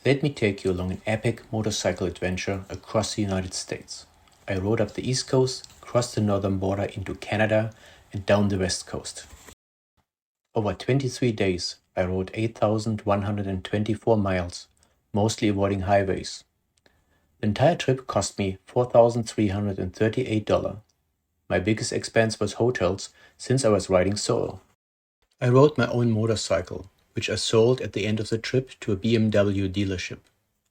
Let me take you along an epic motorcycle adventure across the United States. I rode up the East Coast, crossed the northern border into Canada, and down the West Coast. Over 23 days, I rode 8,124 miles, mostly avoiding highways. The entire trip cost me $4,338. My biggest expense was hotels, since I was riding solo. I rode my own motorcycle, which I sold at the end of the trip to a BMW dealership.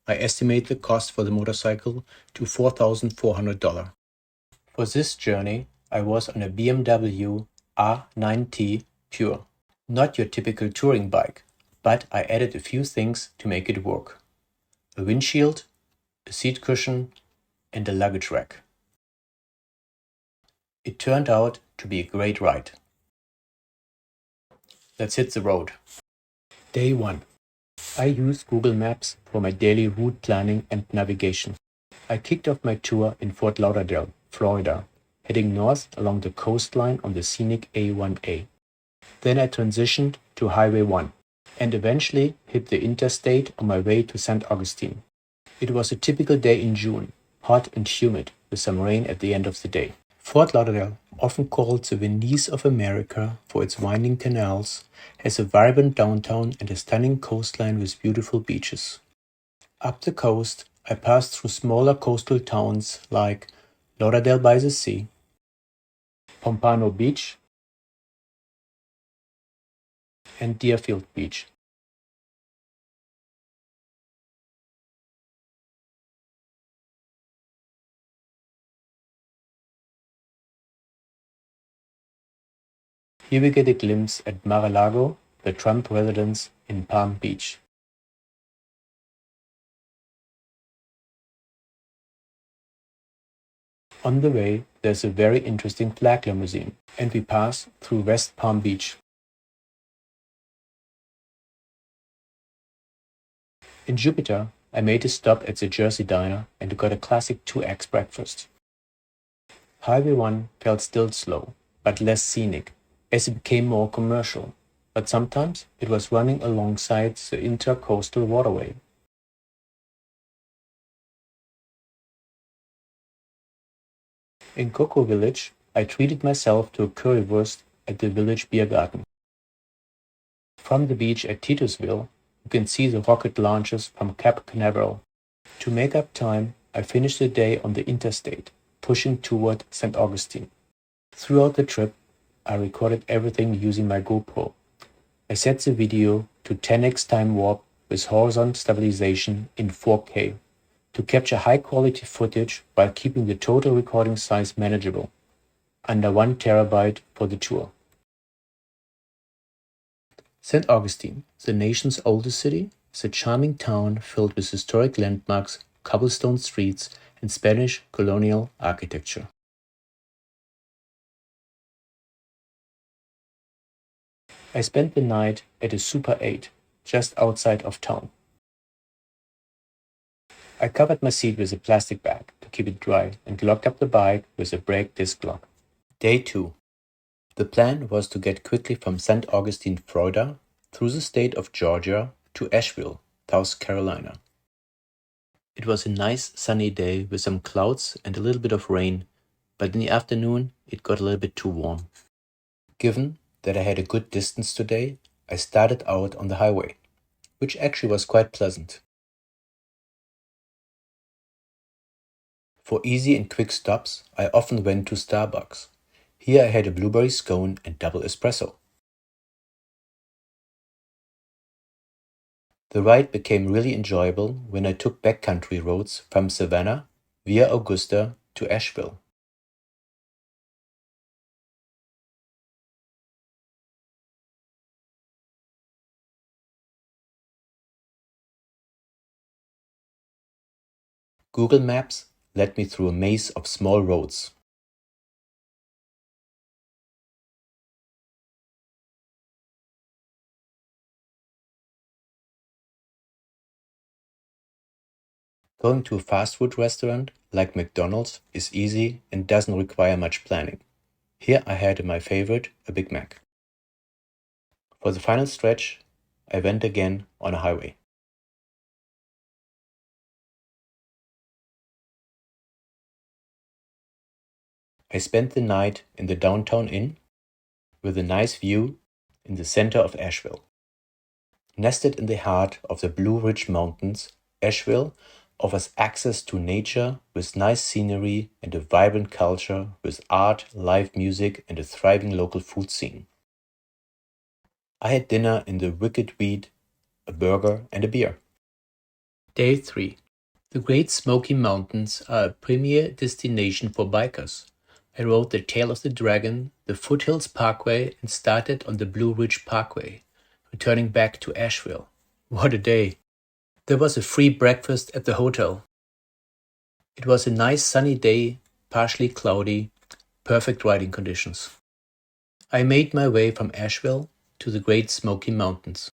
I estimate the cost for the motorcycle to $4,400. For this journey, I was on a BMW R nineT Pure. Not your typical touring bike, but I added a few things to make it work. A windshield, a seat cushion, and a luggage rack. It turned out to be a great ride. Let's hit the road. Day 1. I use Google Maps for my daily route planning and navigation. I kicked off my tour in Fort Lauderdale, Florida, heading north along the coastline on the scenic A1A. Then I transitioned to Highway 1 and eventually hit the interstate on my way to St. Augustine. It was a typical day in June, hot and humid, with some rain at the end of the day. Fort Lauderdale, often called the Venice of America for its winding canals, has a vibrant downtown and a stunning coastline with beautiful beaches. Up the coast, I passed through smaller coastal towns like Lauderdale-by-the-Sea, Pompano Beach, and Deerfield Beach. Here we get a glimpse at Mar-a-Lago, the Trump residence in Palm Beach. On the way, there's a very interesting flag limousine, and we pass through West Palm Beach. In Jupiter, I made a stop at the Jersey Diner and got a classic 2X breakfast. Highway 1 felt still slow, but less scenic, as it became more commercial, but sometimes it was running alongside the intercoastal waterway. In Cocoa Village, I treated myself to a currywurst at the village beer garden. From the beach at Titusville, you can see the rocket launches from Cape Canaveral. To make up time, I finished the day on the interstate, pushing toward St. Augustine. Throughout the trip, I recorded everything using my GoPro. I set the video to 10x TimeWarp with horizontal stabilization in 4K to capture high-quality footage while keeping the total recording size manageable, under 1 terabyte for the tour. St. Augustine, the nation's oldest city, is a charming town filled with historic landmarks, cobblestone streets, and Spanish colonial architecture. I spent the night at a Super 8, just outside of town. I covered my seat with a plastic bag to keep it dry and locked up the bike with a brake disc lock. Day 2. The plan was to get quickly from St. Augustine, Florida, through the state of Georgia to Asheville, South Carolina. It was a nice sunny day with some clouds and a little bit of rain, but in the afternoon it got a little bit too warm. Given that I had a good distance today, I started out on the highway, which actually was quite pleasant. For easy and quick stops, I often went to Starbucks. Here I had a blueberry scone and double espresso. The ride became really enjoyable when I took backcountry roads from Savannah via Augusta to Asheville. Google Maps led me through a maze of small roads. Going to a fast food restaurant like McDonald's is easy and doesn't require much planning. Here I had my favorite, a Big Mac. For the final stretch, I went again on a highway. I spent the night in the downtown inn with a nice view in the center of Asheville. Nested in the heart of the Blue Ridge Mountains, Asheville offers access to nature with nice scenery and a vibrant culture with art, live music, and a thriving local food scene. I had dinner in the Wicked Weed, a burger, and a beer. Day 3. The Great Smoky Mountains are a premier destination for bikers. I rode the Tail of the Dragon, the Foothills Parkway, and started on the Blue Ridge Parkway, returning back to Asheville. What a day! There was a free breakfast at the hotel. It was a nice sunny day, partially cloudy, perfect riding conditions. I made my way from Asheville to the Great Smoky Mountains.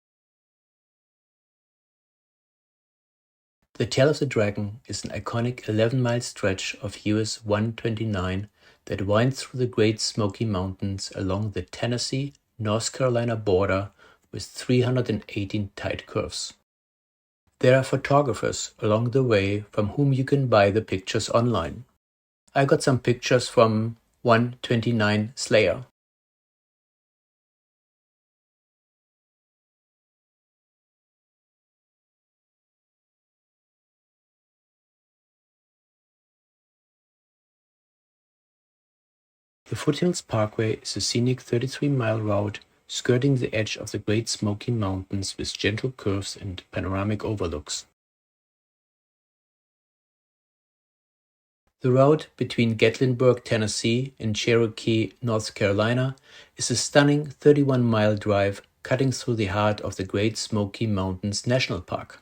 The Tail of the Dragon is an iconic 11-mile stretch of US 129 that winds through the Great Smoky Mountains along the Tennessee-North Carolina border with 318 tight curves. There are photographers along the way from whom you can buy the pictures online. I got some pictures from 129 Slayer. The Foothills Parkway is a scenic 33-mile route skirting the edge of the Great Smoky Mountains with gentle curves and panoramic overlooks. The route between Gatlinburg, Tennessee and Cherokee, North Carolina is a stunning 31-mile drive cutting through the heart of the Great Smoky Mountains National Park.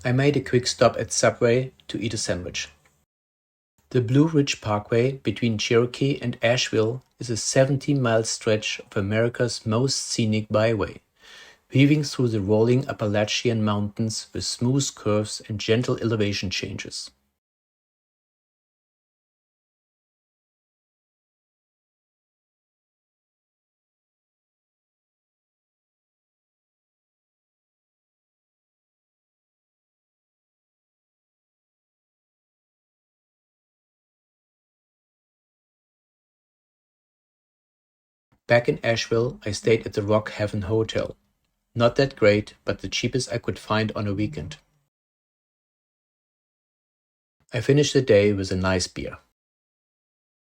I made a quick stop at Subway to eat a sandwich. The Blue Ridge Parkway between Cherokee and Asheville is a 17-mile stretch of America's most scenic byway, weaving through the rolling Appalachian Mountains with smooth curves and gentle elevation changes. Back in Asheville, I stayed at the Rock Haven Hotel. Not that great, but the cheapest I could find on a weekend. I finished the day with a nice beer.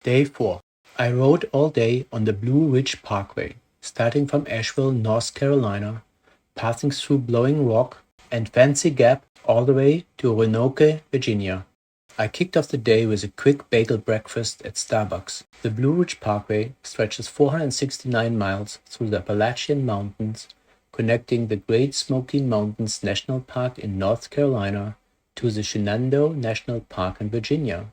Day 4. I rode all day on the Blue Ridge Parkway, starting from Asheville, North Carolina, passing through Blowing Rock and Fancy Gap all the way to Roanoke, Virginia. I kicked off the day with a quick bagel breakfast at Starbucks. The Blue Ridge Parkway stretches 469 miles through the Appalachian Mountains, connecting the Great Smoky Mountains National Park in North Carolina to the Shenandoah National Park in Virginia.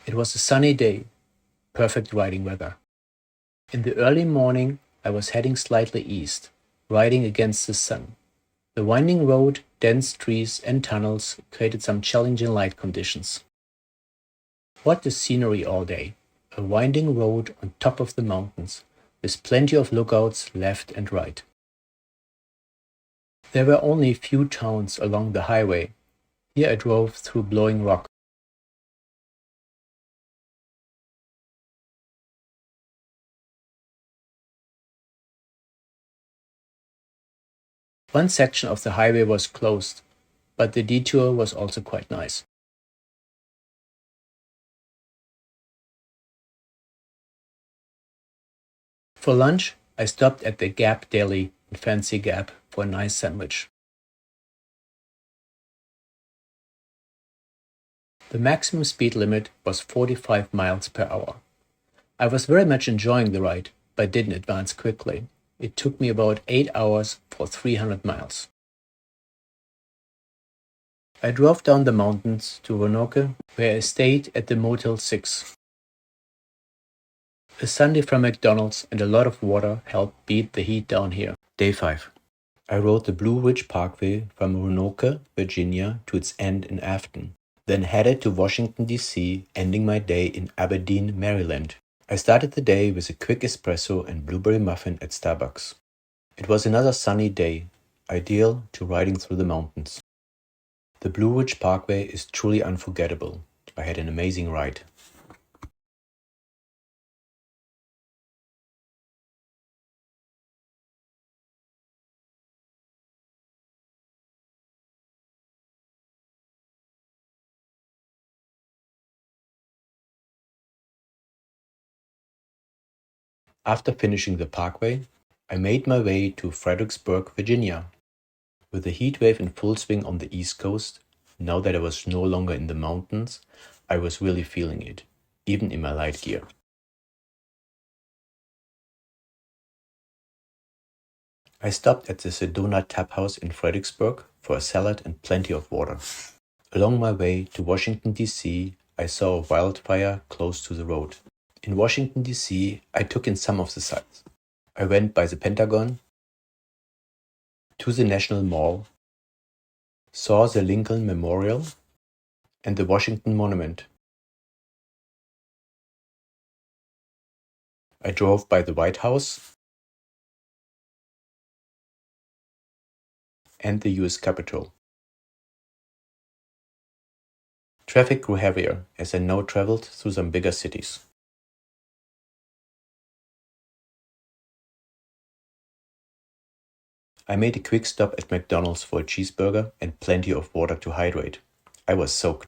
It was a sunny day, perfect riding weather. In the early morning, I was heading slightly east, riding against the sun. The winding road, dense trees, and tunnels created some challenging light conditions. What a scenery all day! A winding road on top of the mountains, with plenty of lookouts left and right. There were only a few towns along the highway. Here I drove through Blowing Rock. One section of the highway was closed, but the detour was also quite nice. For lunch, I stopped at the Gap Deli in Fancy Gap for a nice sandwich. The maximum speed limit was 45 miles per hour. I was very much enjoying the ride, but didn't advance quickly. It took me about 8 hours for 300 miles. I drove down the mountains to Roanoke, where I stayed at the Motel 6. A sundae from McDonald's and a lot of water helped beat the heat down here. Day 5. I rode the Blue Ridge Parkway from Roanoke, Virginia to its end in Afton, then headed to Washington, D.C., ending my day in Aberdeen, Maryland. I started the day with a quick espresso and blueberry muffin at Starbucks. It was another sunny day, ideal to riding through the mountains. The Blue Ridge Parkway is truly unforgettable. I had an amazing ride. After finishing the parkway, I made my way to Fredericksburg, Virginia. With the heat wave in full swing on the East Coast, now that I was no longer in the mountains, I was really feeling it, even in my light gear. I stopped at the Sedona Tap House in Fredericksburg for a salad and plenty of water. Along my way to Washington, D.C., I saw a wildfire close to the road. In Washington, D.C., I took in some of the sights. I went by the Pentagon, to the National Mall, saw the Lincoln Memorial and the Washington Monument. I drove by the White House and the US Capitol. Traffic grew heavier as I now traveled through some bigger cities. I made a quick stop at McDonald's for a cheeseburger and plenty of water to hydrate. I was soaked.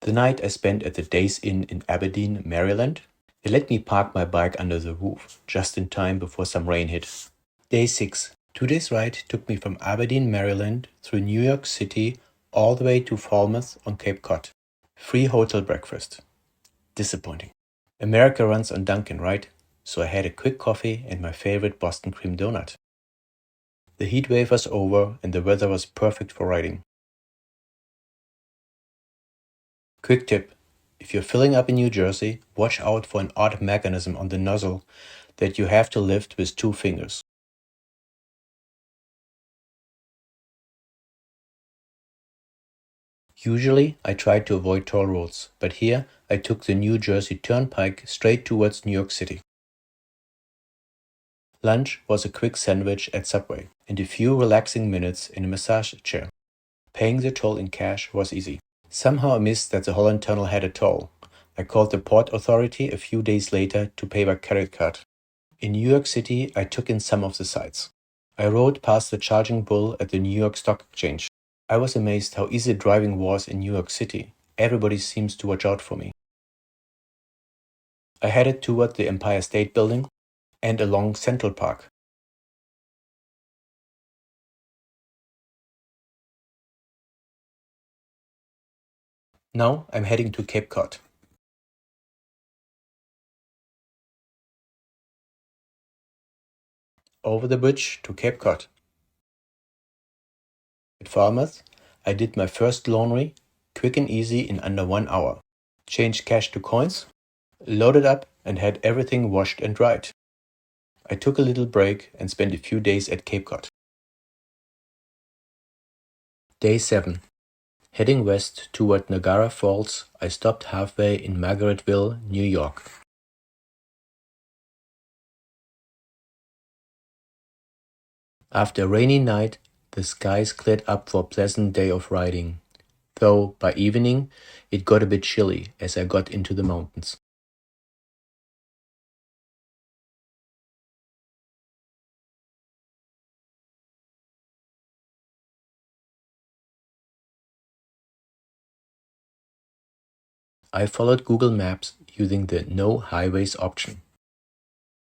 The night I spent at the Days Inn in Aberdeen, Maryland. They let me park my bike under the roof, just in time before some rain hit. Day 6. 2 days ride took me from Aberdeen, Maryland, through New York City, all the way to Falmouth on Cape Cod. Free hotel breakfast. Disappointing. America runs on Dunkin', right? So I had a quick coffee and my favorite Boston cream donut. The heat wave was over and the weather was perfect for riding. Quick tip. If you're filling up in New Jersey, watch out for an odd mechanism on the nozzle that you have to lift with 2 fingers. Usually, I try to avoid toll roads, but here I took the New Jersey Turnpike straight towards New York City. Lunch was a quick sandwich at Subway and a few relaxing minutes in a massage chair. Paying the toll in cash was easy. Somehow I missed that the Holland Tunnel had a toll. I called the Port Authority a few days later to pay by credit card. In New York City, I took in some of the sights. I rode past the charging bull at the New York Stock Exchange. I was amazed how easy driving was in New York City. Everybody seems to watch out for me. I headed toward the Empire State Building and along Central Park. Now I'm heading to Cape Cod. Over the bridge to Cape Cod. At Falmouth, I did my first laundry, quick and easy in under 1 hour. Changed cash to coins, loaded up and had everything washed and dried. I took a little break and spent a few days at Cape Cod. Day 7. Heading west toward Niagara Falls, I stopped halfway in Margaretville, New York. After a rainy night, the skies cleared up for a pleasant day of riding, though by evening it got a bit chilly as I got into the mountains. I followed Google Maps using the No Highways option.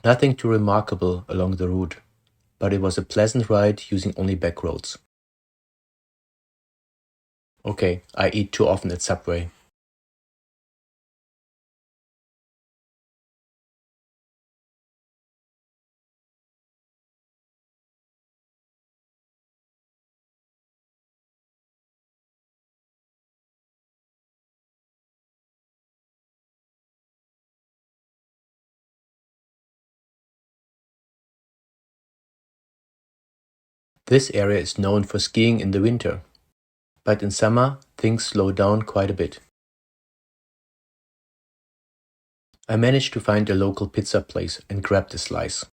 Nothing too remarkable along the route, but it was a pleasant ride using only back roads. Okay, I eat too often at Subway. This area is known for skiing in the winter, but in summer things slow down quite a bit. I managed to find a local pizza place and grabbed a slice.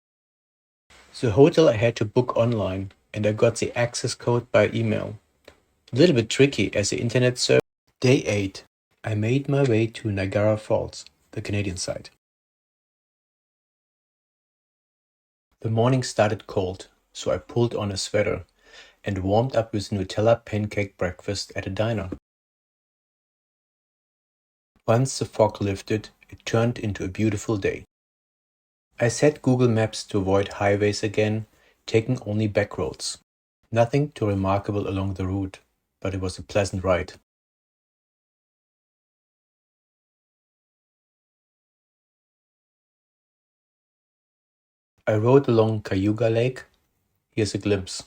The hotel I had to book online, and I got the access code by email. A little bit tricky as the internet service. Day 8. I made my way to Niagara Falls, the Canadian side. The morning started cold, so I pulled on a sweater and warmed up with Nutella pancake breakfast at a diner. Once the fog lifted, it turned into a beautiful day. I set Google Maps to avoid highways again, taking only back roads. Nothing too remarkable along the route, but it was a pleasant ride. I rode along Cayuga Lake. Here's a glimpse.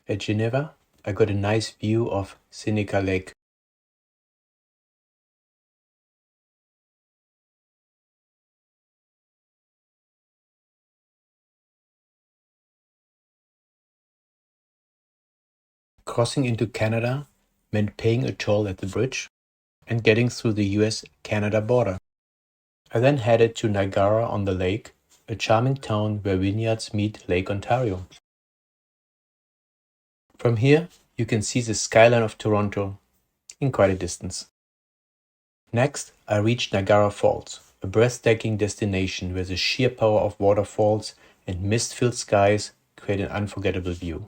At Geneva, I got a nice view of Seneca Lake. Crossing into Canada meant paying a toll at the bridge and getting through the US-Canada border. I then headed to Niagara on the Lake, a charming town where vineyards meet Lake Ontario. From here, you can see the skyline of Toronto in quite a distance. Next, I reached Niagara Falls, a breathtaking destination where the sheer power of waterfalls and mist-filled skies create an unforgettable view.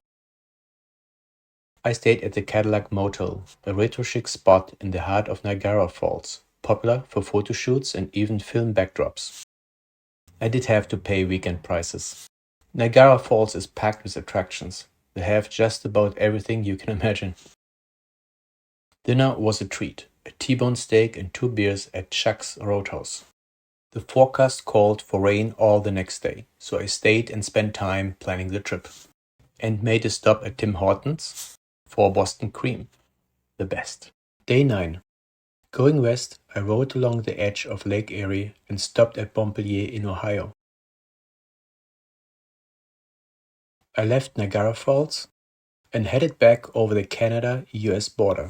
I stayed at the Cadillac Motel, a retro-chic spot in the heart of Niagara Falls, popular for photo shoots and even film backdrops. I did have to pay weekend prices. Niagara Falls is packed with attractions. They have just about everything you can imagine. Dinner was a treat, a T-bone steak and 2 beers at Chuck's Roadhouse. The forecast called for rain all the next day, so I stayed and spent time planning the trip. And made a stop at Tim Hortons for Boston cream, the best. Day 9. Going west, I rode along the edge of Lake Erie and stopped at Montpelier in Ohio. I left Niagara Falls and headed back over the Canada-US border.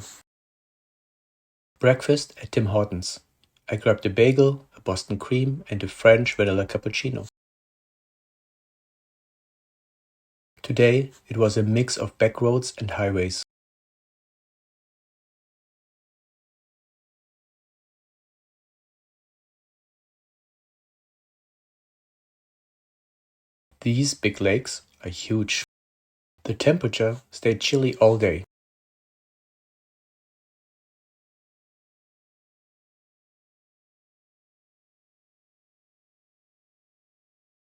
Breakfast at Tim Hortons. I grabbed a bagel, a Boston cream, and a French vanilla cappuccino. Today, it was a mix of back roads and highways. These big lakes are huge. The temperature stayed chilly all day.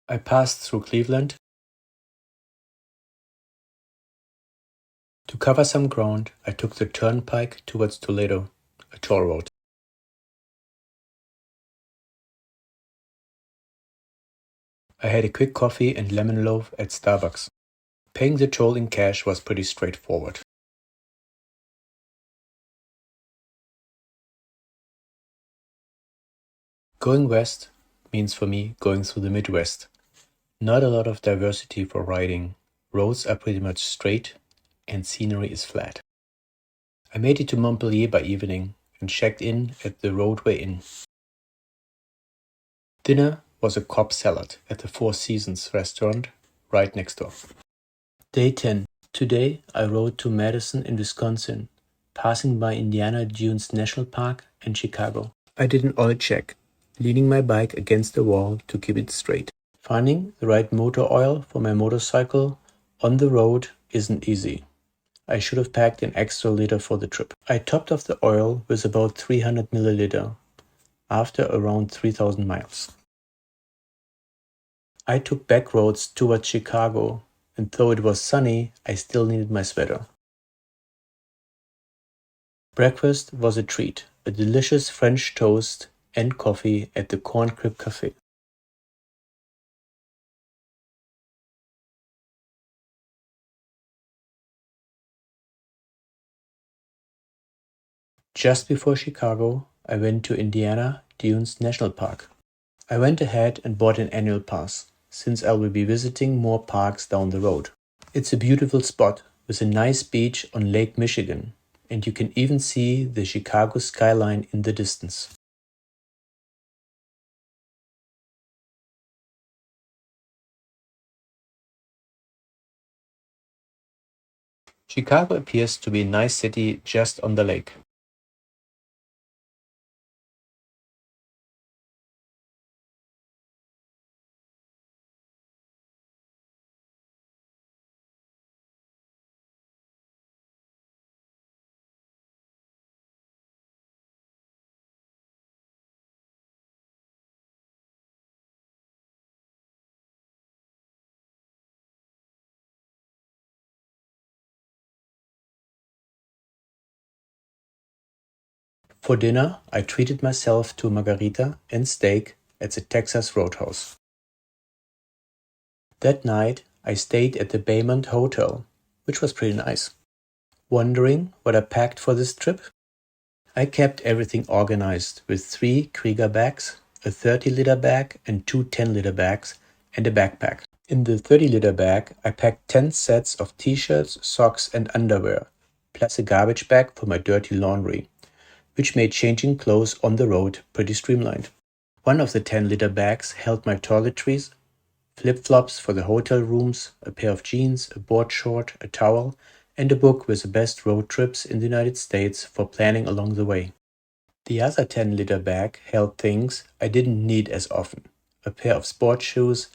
I passed through Cleveland. To cover some ground, I took the turnpike towards Toledo, a toll road. I had a quick coffee and lemon loaf at Starbucks. Paying the toll in cash was pretty straightforward. Going west means for me going through the Midwest. Not a lot of diversity for riding. Roads are pretty much straight and scenery is flat. I made it to Montpelier by evening and checked in at the Roadway Inn. Dinner was a Cobb salad at the Four Seasons restaurant right next door. Day 10. Today I rode to Madison in Wisconsin, passing by Indiana Dunes National Park and Chicago. I did an oil check, leaning my bike against the wall to keep it straight. Finding the right motor oil for my motorcycle on the road isn't easy. I should have packed an extra liter for the trip. I topped off the oil with about 300 milliliter after around 3,000 miles. I took back roads towards Chicago, and though it was sunny, I still needed my sweater. Breakfast was a treat, a delicious French toast and coffee at the Corn Crib Cafe. Just before Chicago, I went to Indiana Dunes National Park. I went ahead and bought an annual pass, since I will be visiting more parks down the road. It's a beautiful spot with a nice beach on Lake Michigan, and you can even see the Chicago skyline in the distance. Chicago appears to be a nice city just on the lake. For dinner, I treated myself to a margarita and steak at the Texas Roadhouse. That night, I stayed at the Baymont Hotel, which was pretty nice. Wondering what I packed for this trip? I kept everything organized with 3 Krieger bags, a 30-liter bag and 2 10-liter bags, and a backpack. In the 30-liter bag, I packed 10 sets of t-shirts, socks, and underwear, plus a garbage bag for my dirty laundry, which made changing clothes on the road pretty streamlined. One of the 10-liter bags held my toiletries, flip-flops for the hotel rooms, a pair of jeans, a board short, a towel, and a book with the best road trips in the United States for planning along the way. The other 10-liter bag held things I didn't need as often: a pair of sports shoes,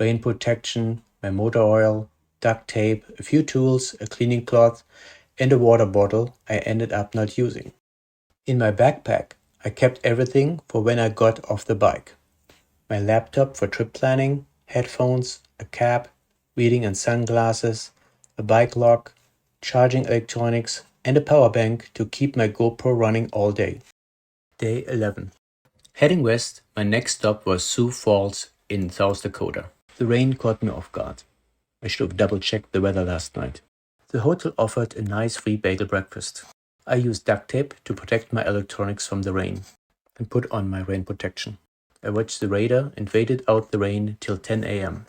rain protection, my motor oil, duct tape, a few tools, a cleaning cloth, and a water bottle I ended up not using. In my backpack, I kept everything for when I got off the bike: my laptop for trip planning, headphones, a cap, reading and sunglasses, a bike lock, charging electronics, and a power bank to keep my GoPro running all day. Day 11. Heading west, my next stop was Sioux Falls in South Dakota. The rain caught me off guard. I should have double-checked the weather last night. The hotel offered a nice free bagel breakfast. I used duct tape to protect my electronics from the rain and put on my rain protection. I watched the radar and waited out the rain till 10 a.m.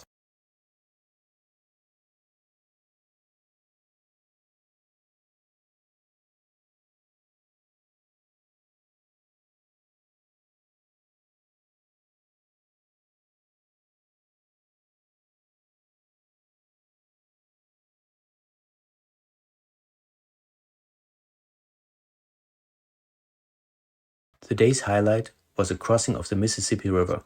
The day's highlight was a crossing of the Mississippi River.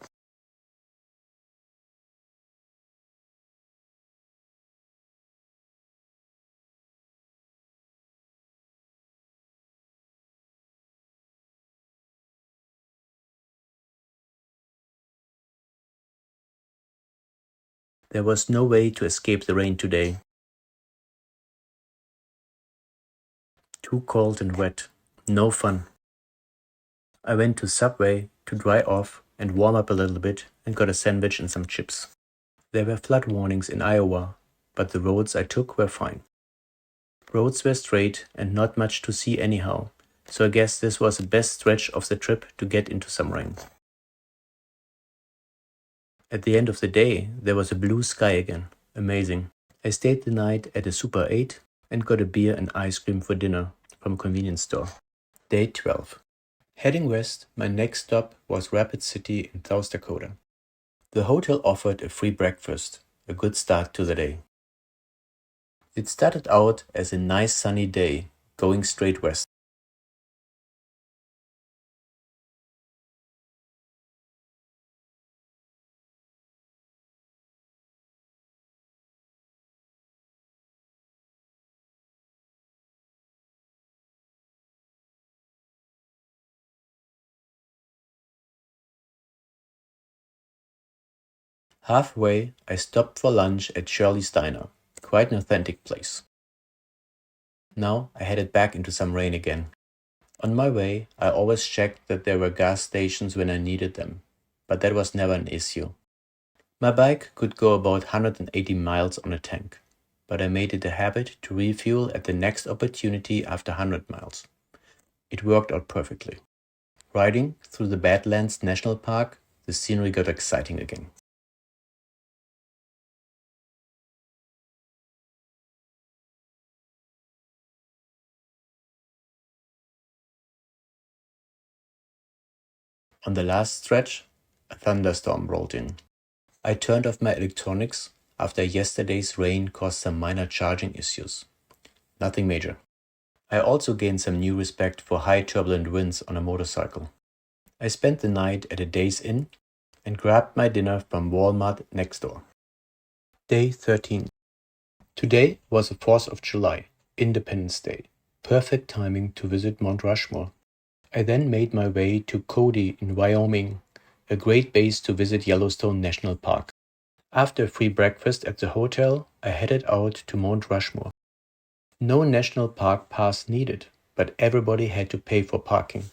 There was no way to escape the rain today. Too cold and wet. No fun. I went to Subway to dry off and warm up a little bit and got a sandwich and some chips. There were flood warnings in Iowa, but the roads I took were fine. Roads were straight and not much to see anyhow, so I guess this was the best stretch of the trip to get into some rain. At the end of the day, there was a blue sky again. Amazing. I stayed the night at a Super 8 and got a beer and ice cream for dinner from a convenience store. Day 12. Heading west, my next stop was Rapid City in South Dakota. The hotel offered a free breakfast, a good start to the day. It started out as a nice sunny day, going straight west. Halfway, I stopped for lunch at Shirley's Diner, quite an authentic place. Now I headed back into some rain again. On my way, I always checked that there were gas stations when I needed them, but that was never an issue. My bike could go about 180 miles on a tank, but I made it a habit to refuel at the next opportunity after 100 miles. It worked out perfectly. Riding through the Badlands National Park, the scenery got exciting again. On the last stretch, a thunderstorm rolled in. I turned off my electronics after yesterday's rain caused some minor charging issues. nothing major. I also gained some new respect for high turbulent winds on a motorcycle. I spent the night at a Days Inn and grabbed my dinner from Walmart next door. Day 13. Today was the 4th of July, Independence Day. Perfect timing to visit Mount Rushmore. I then made my way to Cody in Wyoming, a great base to visit Yellowstone National Park. After a free breakfast at the hotel, I headed out to Mount Rushmore. No national park pass needed, but everybody had to pay for parking.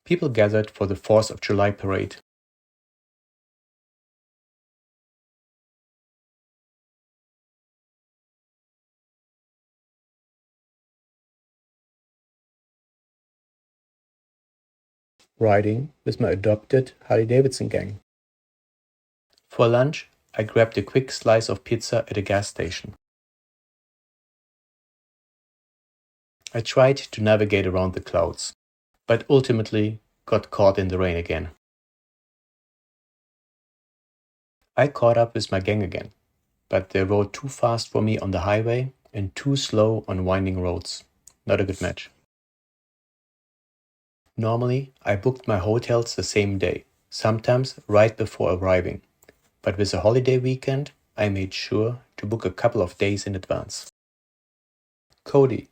People gathered for the 4th of July parade. Riding with my adopted Harley-Davidson gang. For lunch, I grabbed a quick slice of pizza at a gas station. I tried to navigate around the clouds, but ultimately got caught in the rain again. I caught up with my gang again, but they rode too fast for me on the highway and too slow on winding roads. Not a good match. Normally, I booked my hotels the same day, sometimes right before arriving, but with a holiday weekend, I made sure to book a couple of days in advance. Cody,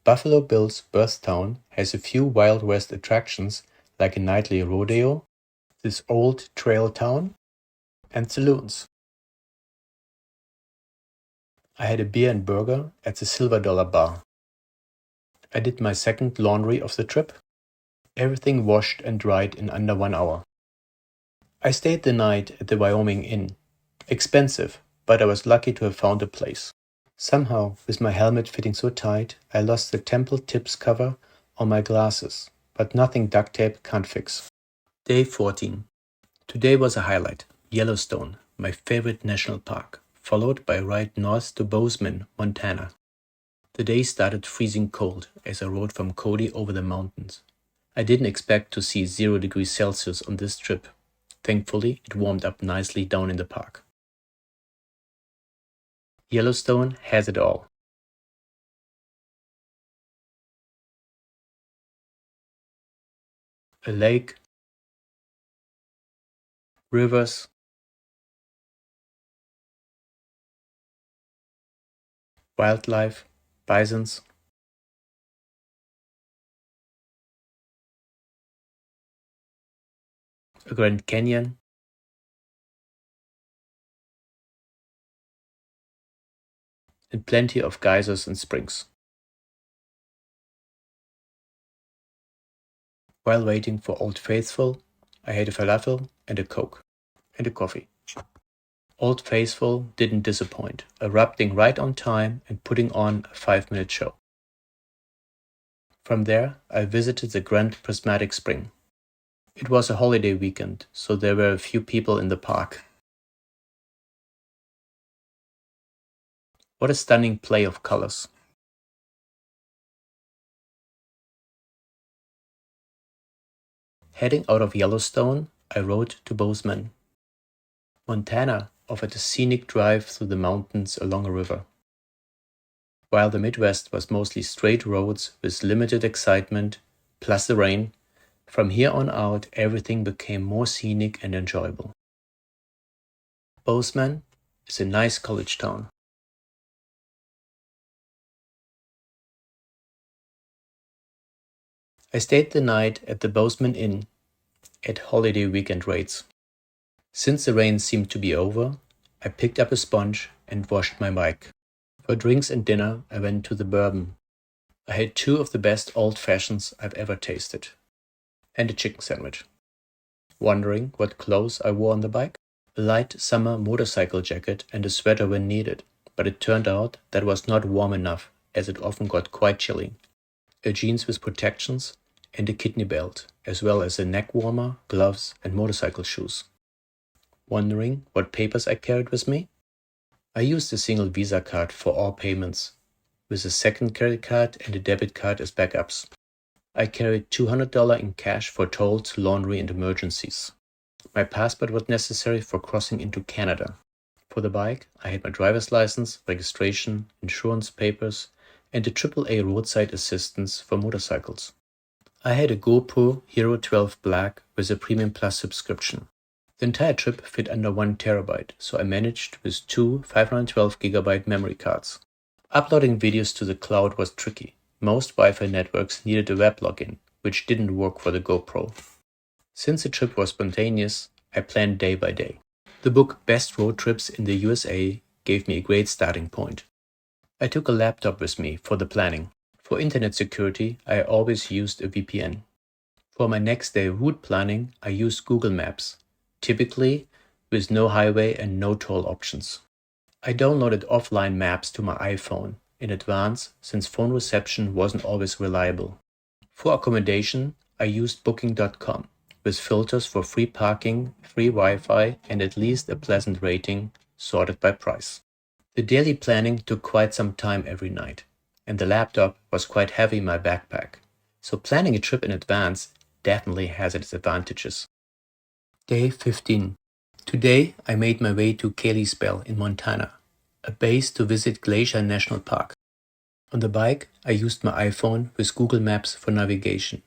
Buffalo Bill's birth town, has a few Wild West attractions like a nightly rodeo, this old trail town, and saloons. I had a beer and burger at the Silver Dollar Bar. I did my second laundry of the trip. Everything washed and dried in under 1 hour. I stayed the night at the Wyoming Inn. Expensive, but I was lucky to have found a place. Somehow, with my helmet fitting so tight, I lost the temple tips cover on my glasses, but nothing duct tape can't fix. Day 14. Today was a highlight. Yellowstone, my favorite national park, followed by a ride north to Bozeman, Montana. The day started freezing cold as I rode from Cody over the mountains. I didn't expect to see 0 degrees Celsius on this trip. Thankfully, it warmed up nicely down in the park. Yellowstone has it all. A lake, rivers, wildlife, bisons, a Grand Canyon, and plenty of geysers and springs. While waiting for Old Faithful, I had a falafel and a Coke, and a coffee. Old Faithful didn't disappoint, erupting right on time and putting on a 5-minute show. From there, I visited the Grand Prismatic Spring. It was a holiday weekend, so there were a few people in the park. What a stunning play of colors. Heading out of Yellowstone, I rode to Bozeman. Montana offered a scenic drive through the mountains along a river. While the Midwest was mostly straight roads with limited excitement, plus the rain, from here on out everything became more scenic and enjoyable. Bozeman is a nice college town. I stayed the night at the Bozeman Inn at holiday weekend rates. Since the rain seemed to be over, I picked up a sponge and washed my bike. For drinks and dinner, I went to the Bourbon. I had 2 of the best old fashions I've ever tasted, and a chicken sandwich. Wondering what clothes I wore on the bike? A light summer motorcycle jacket and a sweater when needed, but it turned out that was not warm enough, as it often got quite chilly. A jeans with protections and a kidney belt, as well as a neck warmer, gloves, and motorcycle shoes. Wondering what papers I carried with me? I used a single Visa card for all payments, with a second credit card and a debit card as backups. I carried $200 in cash for tolls, laundry, and emergencies. My passport was necessary for crossing into Canada. For the bike, I had my driver's license, registration, insurance papers, and a AAA roadside assistance for motorcycles. I had a GoPro Hero12 Black with a Premium Plus subscription. The entire trip fit under 1 terabyte, so I managed with two 512GB memory cards. Uploading videos to the cloud was tricky. Most Wi-Fi networks needed a web login, which didn't work for the GoPro. Since the trip was spontaneous, I planned day by day. The book Best Road Trips in the USA gave me a great starting point. I took a laptop with me for the planning. For internet security, I always used a VPN. For my next day route planning, I used Google Maps, typically with no highway and no toll options. I downloaded offline maps to my iPhone in advance since phone reception wasn't always reliable. For accommodation, I used Booking.com with filters for free parking, free Wi-Fi, and at least a pleasant rating sorted by price. The daily planning took quite some time every night, and the laptop was quite heavy in my backpack, so planning a trip in advance definitely has its advantages. Day 15. Today I made my way to Kalispell in Montana, a base to visit Glacier National Park. On the bike, I used my iPhone with Google Maps for navigation.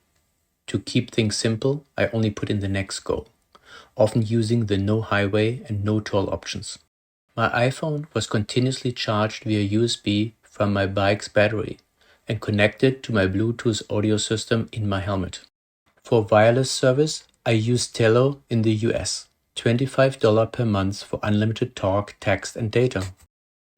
To keep things simple, I only put in the next goal, often using the no highway and no toll options. My iPhone was continuously charged via USB from my bike's battery and connected to my Bluetooth audio system in my helmet. For wireless service, I used Tello in the US, $25 per month for unlimited talk, text, and data.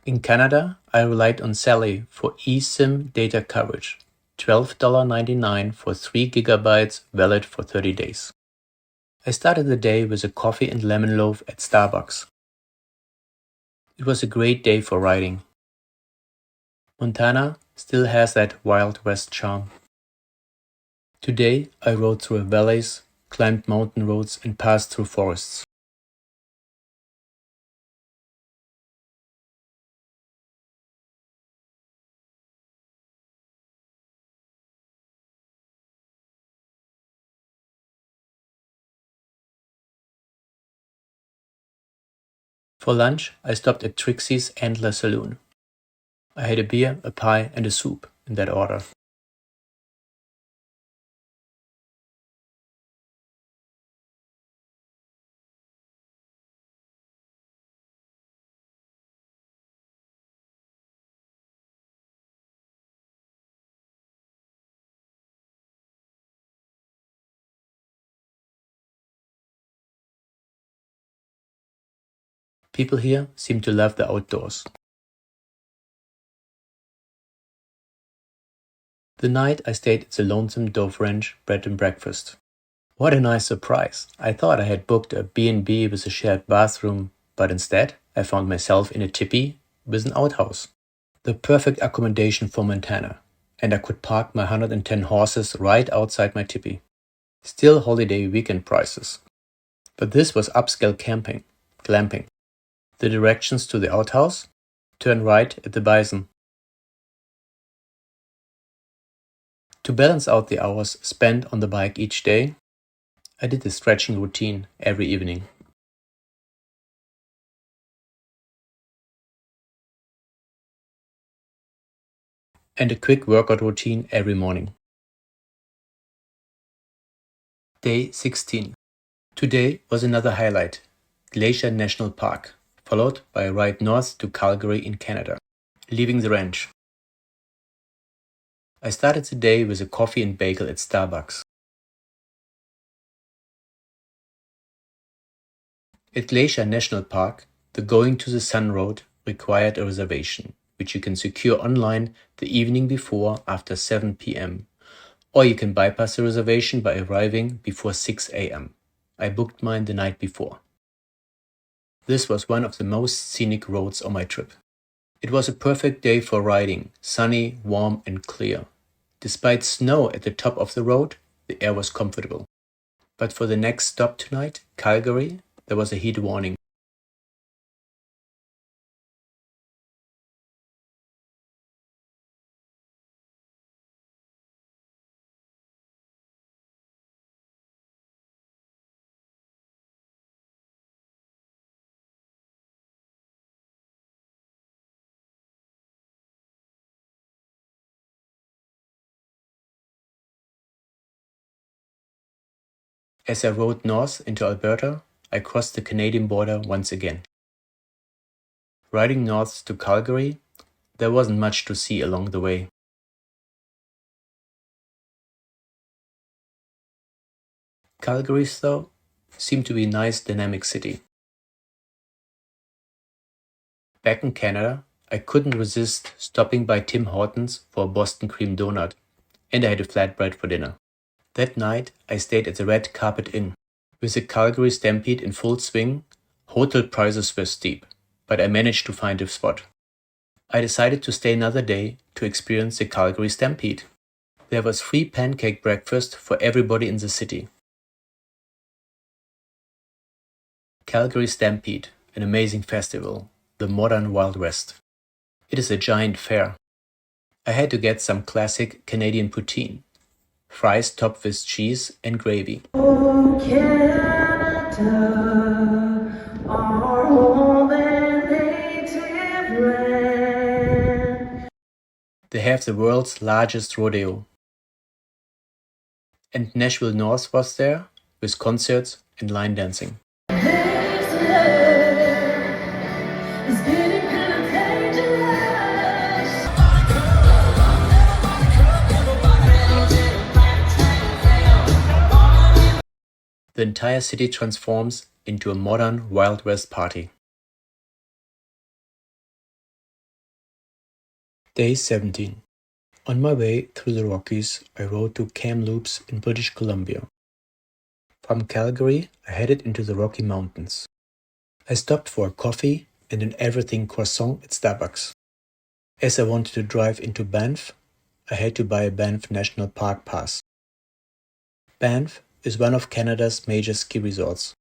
In Canada, I relied on Sally for eSIM data coverage, $12.99 for 3 gigabytes valid for 30 days. I started the day with a coffee and lemon loaf at Starbucks. It was a great day for riding. Montana still has that Wild West charm. Today, I rode through valleys, climbed mountain roads, and passed through forests. For lunch, I stopped at Trixie's Antler Saloon. I had a beer, a pie, and a soup, in that order. People here seem to love the outdoors. The night I stayed at the Lonesome Dove Ranch Bed and Breakfast. What a nice surprise. I thought I had booked a B&B with a shared bathroom, but instead I found myself in a tipi with an outhouse. The perfect accommodation for Montana, and I could park my 110 horses right outside my tipi. Still holiday weekend prices. But this was upscale camping, glamping. The directions to the outhouse? Turn right at the Bison. To balance out the hours spent on the bike each day, I did a stretching routine every evening. And a quick workout routine every morning. Day 16. Today was another highlight, Glacier National Park, followed by a ride north to Calgary in Canada. Leaving the ranch. I started the day with a coffee and bagel at Starbucks. At Glacier National Park, the Going to the Sun Road required a reservation, which you can secure online the evening before after 7 p.m. Or you can bypass the reservation by arriving before 6 a.m. I booked mine the night before. This was one of the most scenic roads on my trip. It was a perfect day for riding, sunny, warm, and clear. Despite snow at the top of the road, the air was comfortable. But for the next stop tonight, Calgary, there was a heat warning. As I rode north into Alberta, I crossed the Canadian border once again. Riding north to Calgary, there wasn't much to see along the way. Calgary, though, seemed to be a nice dynamic city. Back in Canada, I couldn't resist stopping by Tim Hortons for a Boston cream donut, and I had a flatbread for dinner. That night, I stayed at the Red Carpet Inn. With the Calgary Stampede in full swing, hotel prices were steep, but I managed to find a spot. I decided to stay another day to experience the Calgary Stampede. There was free pancake breakfast for everybody in the city. Calgary Stampede, an amazing festival, the modern Wild West. It is a giant fair. I had to get some classic Canadian poutine, fries topped with cheese and gravy. Oh, Canada, our home and native land. They have the world's largest rodeo. And Nashville North was there, with concerts and line dancing. The entire city transforms into a modern Wild West party. Day 17. On my way through the Rockies, I rode to Kamloops in British Columbia. From Calgary, I headed into the Rocky Mountains. I stopped for a coffee and an everything croissant at Starbucks. As I wanted to drive into Banff, I had to buy a Banff National Park pass. Banff is one of Canada's major ski resorts.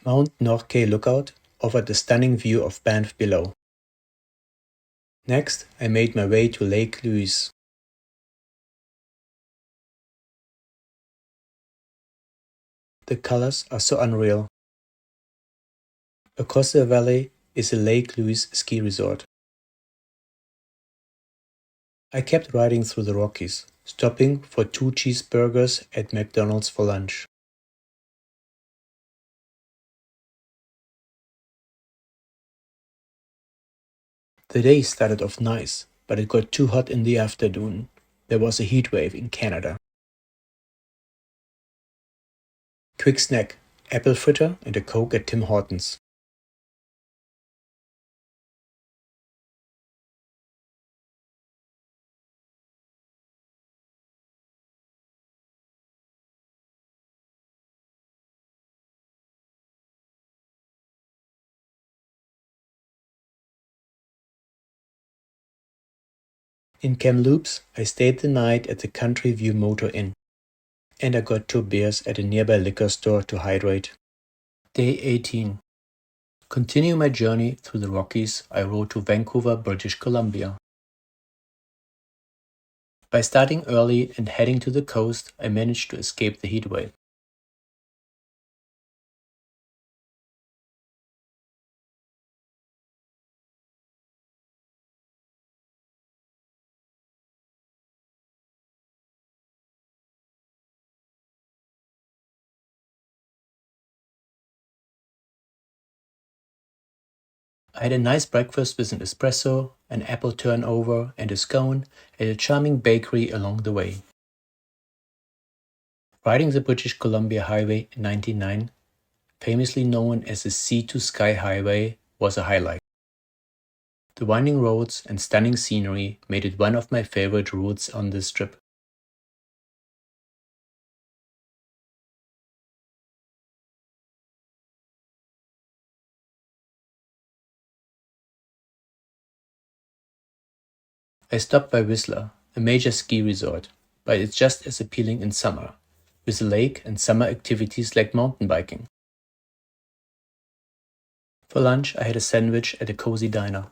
Mount Norquay Lookout offered a stunning view of Banff below. Next, I made my way to Lake Louise. The colors are so unreal. Across the valley is the Lake Louise ski resort. I kept riding through the Rockies, stopping for 2 cheeseburgers at McDonald's for lunch. The day started off nice, but it got too hot in the afternoon. There was a heat wave in Canada. Quick snack, apple fritter and a Coke at Tim Hortons. In Kamloops, I stayed the night at the Country View Motor Inn, and I got 2 beers at a nearby liquor store to hydrate. Day 18. Continuing my journey through the Rockies, I rode to Vancouver, British Columbia. By starting early and heading to the coast, I managed to escape the heat wave. I had a nice breakfast with an espresso, an apple turnover, and a scone at a charming bakery along the way. Riding the British Columbia Highway 99, famously known as the Sea to Sky Highway, was a highlight. The winding roads and stunning scenery made it one of my favorite routes on this trip. I stopped by Whistler, a major ski resort, but it's just as appealing in summer, with a lake and summer activities like mountain biking. For lunch, I had a sandwich at a cozy diner.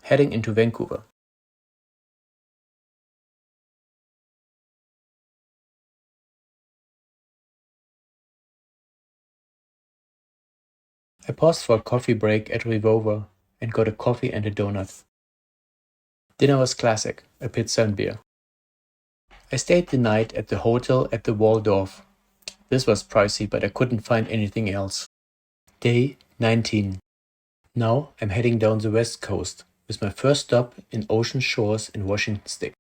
Heading into Vancouver. I paused for a coffee break at Revolver and got a coffee and a donut. Dinner was classic, a pizza and beer. I stayed the night at the hotel at the Waldorf. This was pricey, but I couldn't find anything else. Day 19. Now I'm heading down the west coast, with my first stop in Ocean Shores in Washington State.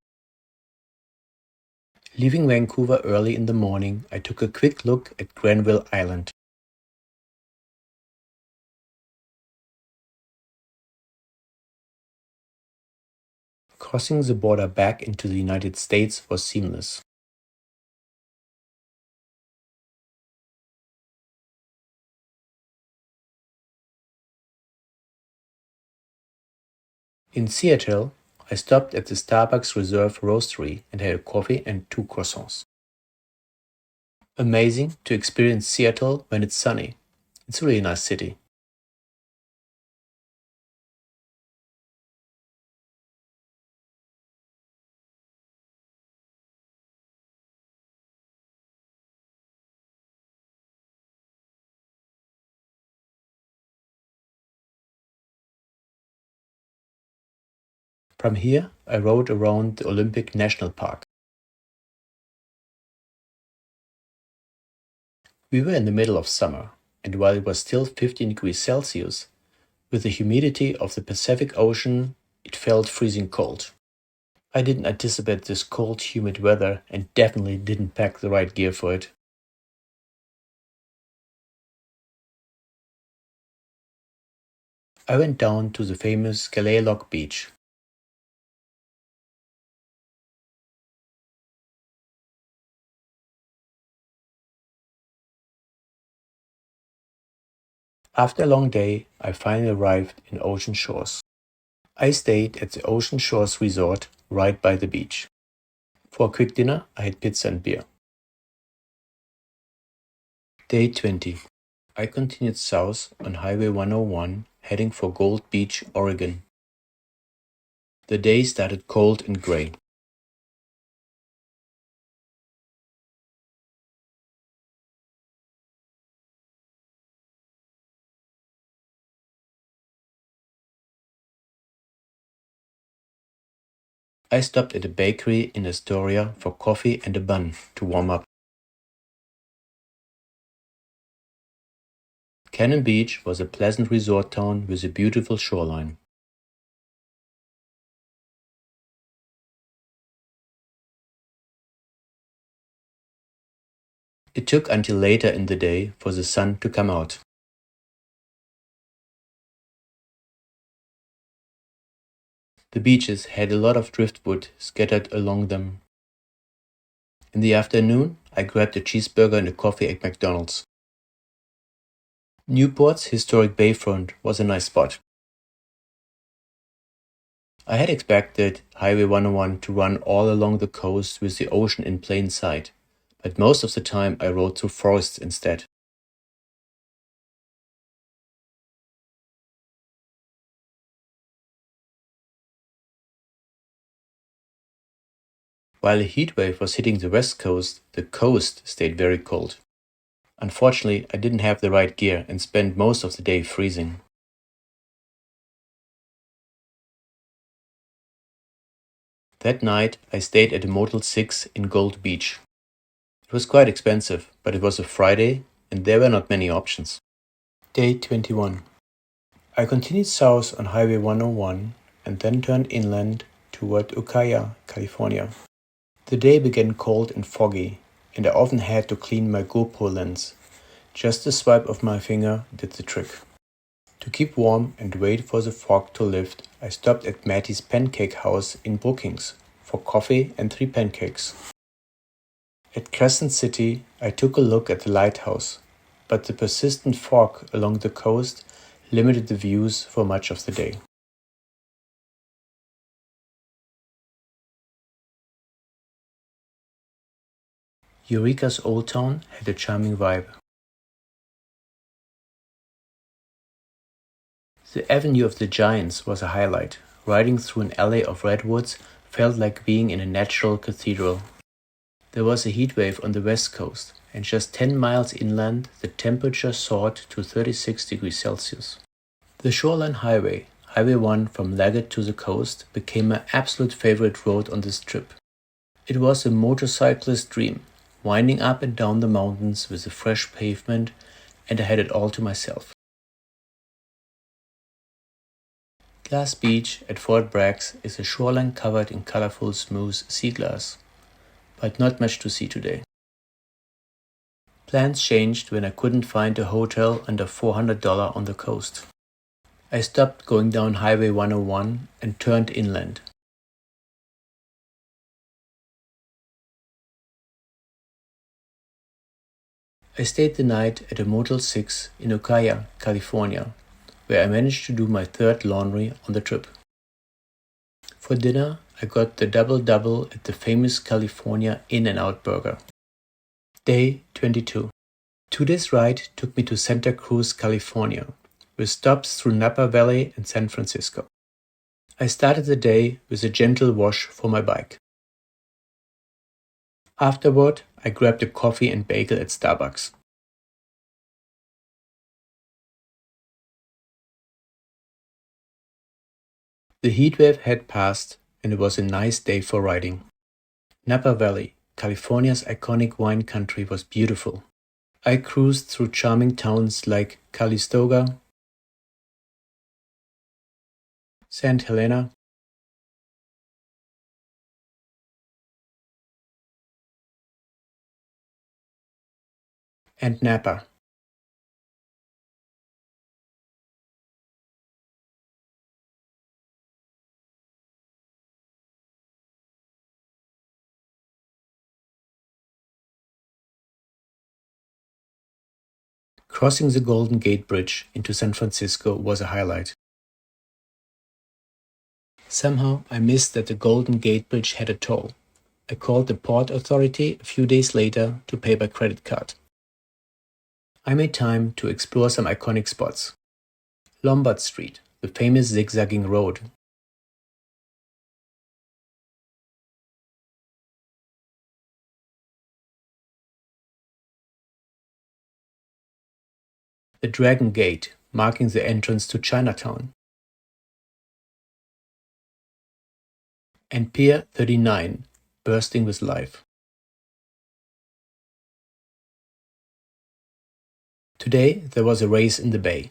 Leaving Vancouver early in the morning, I took a quick look at Granville Island. Crossing the border back into the United States was seamless. In Seattle, I stopped at the Starbucks Reserve Roastery and had a coffee and 2 croissants. Amazing to experience Seattle when it's sunny. It's a really nice city. From here, I rode around the Olympic National Park. We were in the middle of summer, and while it was still 15 degrees Celsius, with the humidity of the Pacific Ocean, it felt freezing cold. I didn't anticipate this cold, humid weather and definitely didn't pack the right gear for it. I went down to the famous Lock Beach. After a long day, I finally arrived in Ocean Shores. I stayed at the Ocean Shores Resort right by the beach. For a quick dinner, I had pizza and beer. Day 20. I continued south on Highway 101, heading for Gold Beach, Oregon. The day started cold and gray. I stopped at a bakery in Astoria for coffee and a bun to warm up. Cannon Beach was a pleasant resort town with a beautiful shoreline. It took until later in the day for the sun to come out. The beaches had a lot of driftwood scattered along them. In the afternoon, I grabbed a cheeseburger and a coffee at McDonald's. Newport's historic bayfront was a nice spot. I had expected Highway 101 to run all along the coast with the ocean in plain sight, but most of the time I rode through forests instead. While a heat wave was hitting the west coast, the coast stayed very cold. Unfortunately, I didn't have the right gear and spent most of the day freezing. That night, I stayed at a Motel 6 in Gold Beach. It was quite expensive, but it was a Friday and there were not many options. Day 21. I continued south on Highway 101 and then turned inland toward Ukiah, California. The day began cold and foggy, and I often had to clean my GoPro lens. Just a swipe of my finger did the trick. To keep warm and wait for the fog to lift, I stopped at Mattie's Pancake House in Brookings for coffee and 3 pancakes. At Crescent City, I took a look at the lighthouse, but the persistent fog along the coast limited the views for much of the day. Eureka's Old Town had a charming vibe. The Avenue of the Giants was a highlight. Riding through an alley of redwoods felt like being in a natural cathedral. There was a heat wave on the west coast, and just 10 miles inland, the temperature soared to 36 degrees Celsius. The shoreline highway, Highway 1 from Leggett to the coast, became my absolute favorite road on this trip. It was a motorcyclist dream, winding up and down the mountains with a fresh pavement, and I had it all to myself. Glass Beach at Fort Bragg is a shoreline covered in colorful smooth sea glass, but not much to see today. Plans changed when I couldn't find a hotel under $400 on the coast. I stopped going down Highway 101 and turned inland. I stayed the night at a Motel 6 in Ukiah, California, where I managed to do my third laundry on the trip. For dinner, I got the double-double at the famous California In-N-Out Burger. Day 22. Today's ride took me to Santa Cruz, California, with stops through Napa Valley and San Francisco. I started the day with a gentle wash for my bike. Afterward, I grabbed a coffee and bagel at Starbucks. The heat wave had passed, and it was a nice day for riding. Napa Valley, California's iconic wine country, was beautiful. I cruised through charming towns like Calistoga, St. Helena, and Napa. Crossing the Golden Gate Bridge into San Francisco was a highlight. Somehow I missed that the Golden Gate Bridge had a toll. I called the Port Authority a few days later to pay by credit card. I made time to explore some iconic spots. Lombard Street, the famous zigzagging road. The Dragon Gate, marking the entrance to Chinatown. And Pier 39, bursting with life. Today there was a race in the bay.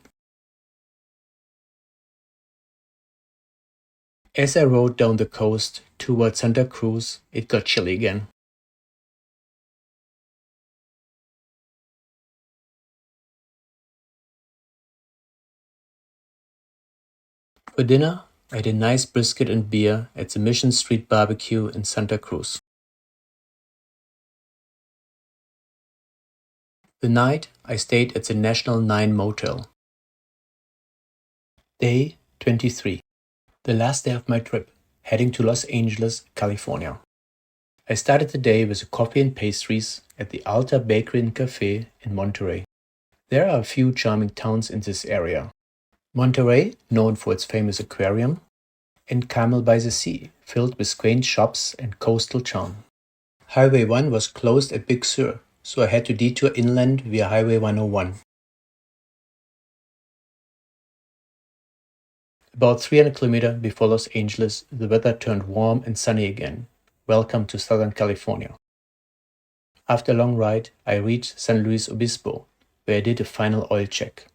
As I rode down the coast toward Santa Cruz, it got chilly again. For dinner, I had a nice brisket and beer at the Mission Street Barbecue in Santa Cruz. The night, I stayed at the National 9 Motel. Day 23. The last day of my trip, heading to Los Angeles, California. I started the day with a coffee and pastries at the Alta Bakery and Cafe in Monterey. There are a few charming towns in this area. Monterey, known for its famous aquarium, and Lauderdale-by-the-Sea, filled with quaint shops and coastal charm. Highway 1 was closed at Big Sur, so I had to detour inland via Highway 101. About 300 kilometers before Los Angeles, the weather turned warm and sunny again. Welcome to Southern California. After a long ride, I reached San Luis Obispo, where I did a final oil check.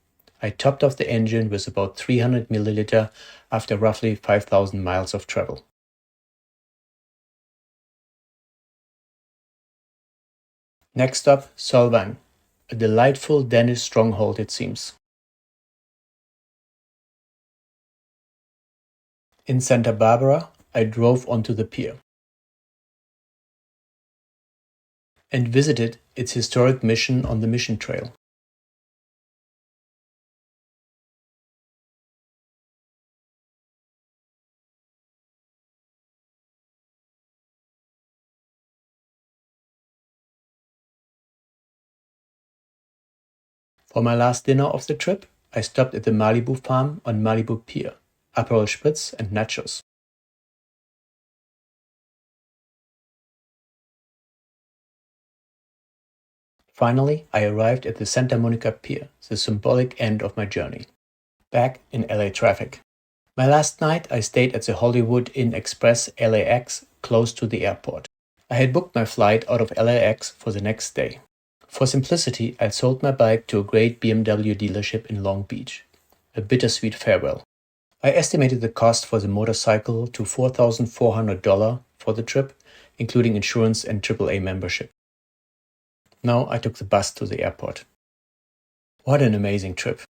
I topped off the engine with about 300 milliliter after roughly 5,000 miles of travel. Next stop, Solvang, a delightful Danish stronghold it seems. In Santa Barbara, I drove onto the pier and visited its historic mission on the Mission Trail. For my last dinner of the trip, I stopped at the Malibu Farm on Malibu Pier, Aperol Spritz and nachos. Finally, I arrived at the Santa Monica Pier, the symbolic end of my journey. Back in LA traffic. My last night, I stayed at the Hollywood Inn Express LAX close to the airport. I had booked my flight out of LAX for the next day. For simplicity, I sold my bike to a great BMW dealership in Long Beach. A bittersweet farewell. I estimated the cost for the motorcycle to $4,400 for the trip, including insurance and AAA membership. Now I took the bus to the airport. What an amazing trip.